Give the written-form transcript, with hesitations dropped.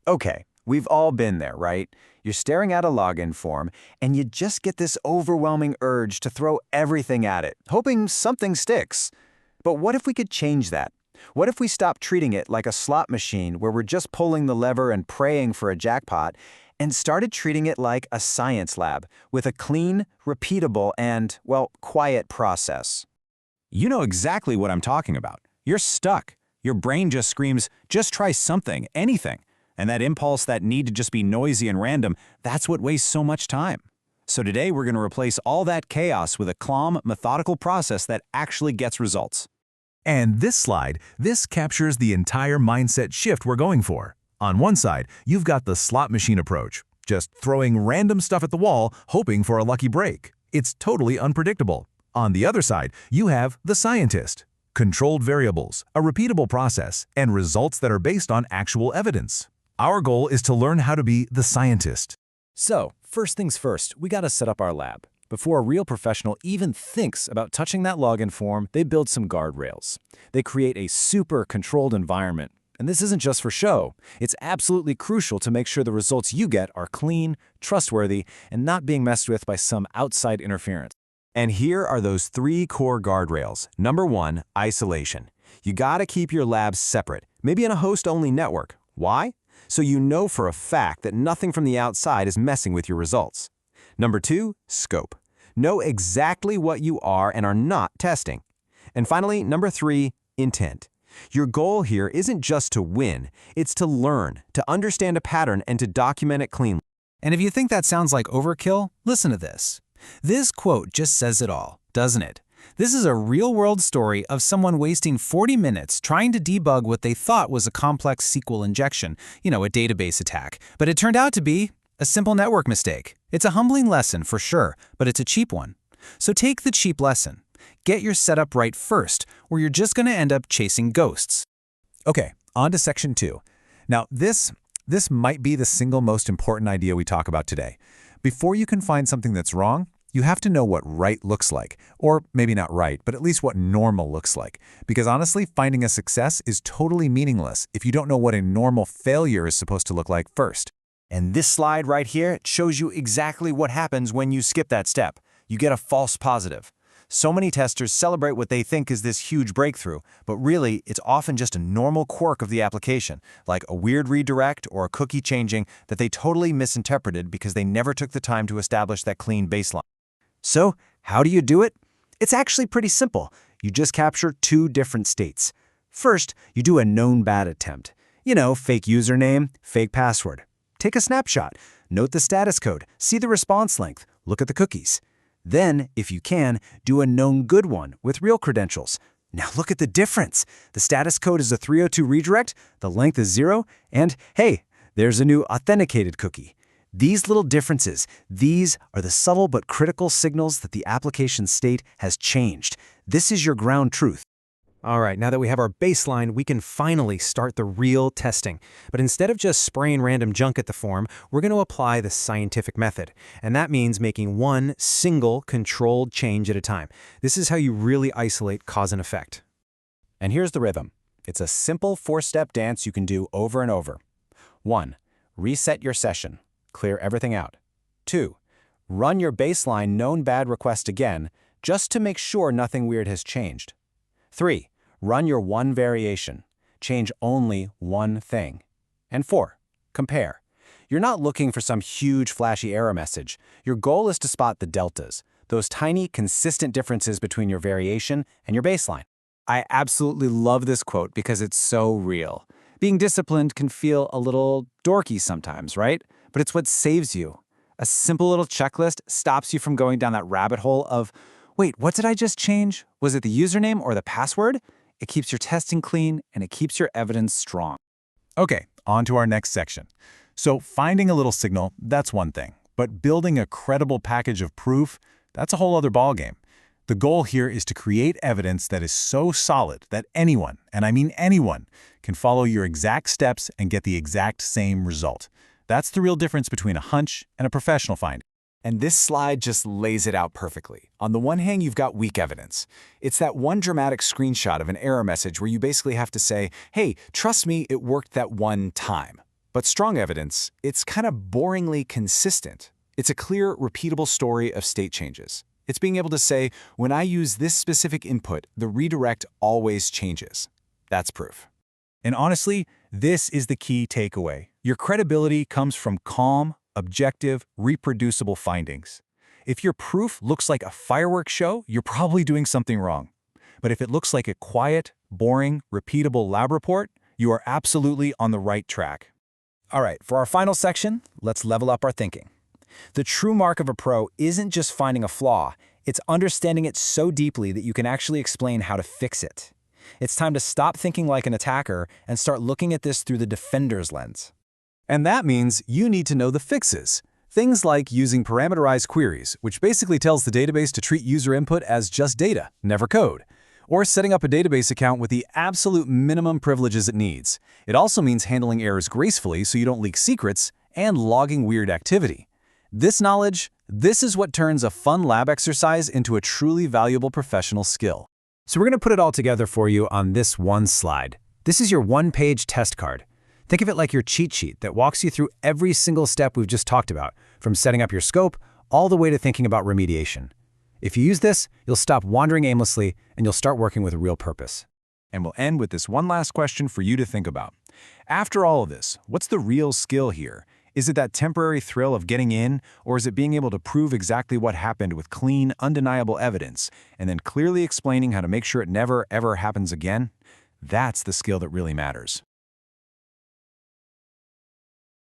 Okay, we've all been there, right? You're staring at a login form, and you just get this overwhelming urge to throw everything at it, hoping something sticks. But what if we could change that? What if we stopped treating it like a slot machine where we're just pulling the lever and praying for a jackpot, and started treating it like a science lab with a clean, repeatable, and, well, quiet process? You know exactly what I'm talking about. You're stuck. Your brain just screams, just try something, anything. And that impulse, that need to just be noisy and random, that's what wastes so much time. So today we're going to replace all that chaos with a calm, methodical process that actually gets results. And this captures the entire mindset shift we're going for. On one side, you've got the slot machine approach, just throwing random stuff at the wall, hoping for a lucky break. It's totally unpredictable. On the other side, you have the scientist. Controlled variables, a repeatable process, and results that are based on actual evidence. Our goal is to learn how to be the scientist. So, first things first, we got to set up our lab. Before a real professional even thinks about touching that login form, they build some guardrails. They create a super controlled environment. And this isn't just for show. It's absolutely crucial to make sure the results you get are clean, trustworthy, and not being messed with by some outside interference. And here are those 3 core guardrails. Number 1, isolation. You gotta keep your labs separate, maybe in a host-only network. Why? So you know for a fact that nothing from the outside is messing with your results. Number 2, scope. Know exactly what you are and are not testing. And finally, number 3, intent. Your goal here isn't just to win, it's to learn, to understand a pattern, and to document it cleanly. And if you think that sounds like overkill, listen to this. This quote just says it all, doesn't it? This is a real-world story of someone wasting 40 minutes trying to debug what they thought was a complex SQL injection, a database attack. But it turned out to be a simple network mistake. It's a humbling lesson for sure, but it's a cheap one. So take the cheap lesson. Get your setup right first, or you're just going to end up chasing ghosts. Okay, on to section 2. Now, this might be the single most important idea we talk about today. Before you can find something that's wrong, you have to know what right looks like, or maybe not right, but at least what normal looks like. Because honestly, finding a success is totally meaningless if you don't know what a normal failure is supposed to look like first. And this slide right here shows you exactly what happens when you skip that step. You get a false positive. So many testers celebrate what they think is this huge breakthrough, but really, it's often just a normal quirk of the application, like a weird redirect or a cookie changing that they totally misinterpreted because they never took the time to establish that clean baseline. So, how do you do it? It's actually pretty simple. You just capture 2 different states. First, you do a known bad attempt. Fake username, fake password. Take a snapshot, note the status code, see the response length, look at the cookies. Then, if you can, do a known good one with real credentials. Now look at the difference. The status code is a 302 redirect, the length is 0, and hey, there's a new authenticated cookie. These little differences, these are the subtle but critical signals that the application state has changed. This is your ground truth. All right, now that we have our baseline, we can finally start the real testing. But instead of just spraying random junk at the form, we're going to apply the scientific method. And that means making one single controlled change at a time. This is how you really isolate cause and effect. And here's the rhythm. It's a simple 4-step dance you can do over and over. 1. Reset your session. Clear everything out. 2. Run your baseline known bad request again, just to make sure nothing weird has changed. 3. Run your one variation. Change only one thing. And 4. Compare. You're not looking for some huge flashy error message. Your goal is to spot the deltas, those tiny, consistent differences between your variation and your baseline. I absolutely love this quote because it's so real. Being disciplined can feel a little dorky sometimes, right? But it's what saves you. A simple little checklist stops you from going down that rabbit hole of, wait, what did I just change? Was it the username or the password? It keeps your testing clean and it keeps your evidence strong. Okay, on to our next section. So finding a little signal, that's one thing. But building a credible package of proof, that's a whole other ballgame. The goal here is to create evidence that is so solid that anyone, and I mean anyone, can follow your exact steps and get the exact same result. That's the real difference between a hunch and a professional finding. And this slide just lays it out perfectly. On the one hand, you've got weak evidence. It's that one dramatic screenshot of an error message where you basically have to say, hey, trust me, it worked that one time. But strong evidence, it's kind of boringly consistent. It's a clear, repeatable story of state changes. It's being able to say, when I use this specific input, the redirect always changes. That's proof. And honestly, this is the key takeaway. Your credibility comes from calm, objective, reproducible findings. If your proof looks like a fireworks show, you're probably doing something wrong. But if it looks like a quiet, boring, repeatable lab report, you are absolutely on the right track. All right, for our final section, let's level up our thinking. The true mark of a pro isn't just finding a flaw, it's understanding it so deeply that you can actually explain how to fix it. It's time to stop thinking like an attacker and start looking at this through the defender's lens. And that means you need to know the fixes. Things like using parameterized queries, which basically tells the database to treat user input as just data, never code. Or setting up a database account with the absolute minimum privileges it needs. It also means handling errors gracefully so you don't leak secrets and logging weird activity. This knowledge, this is what turns a fun lab exercise into a truly valuable professional skill. So we're going to put it all together for you on this one slide. This is your one-page test card. Think of it like your cheat sheet that walks you through every single step we've just talked about, from setting up your scope all the way to thinking about remediation. If you use this, you'll stop wandering aimlessly and you'll start working with a real purpose. And we'll end with this one last question for you to think about. After all of this, what's the real skill here? Is it that temporary thrill of getting in, or is it being able to prove exactly what happened with clean, undeniable evidence, and then clearly explaining how to make sure it never, ever happens again? That's the skill that really matters.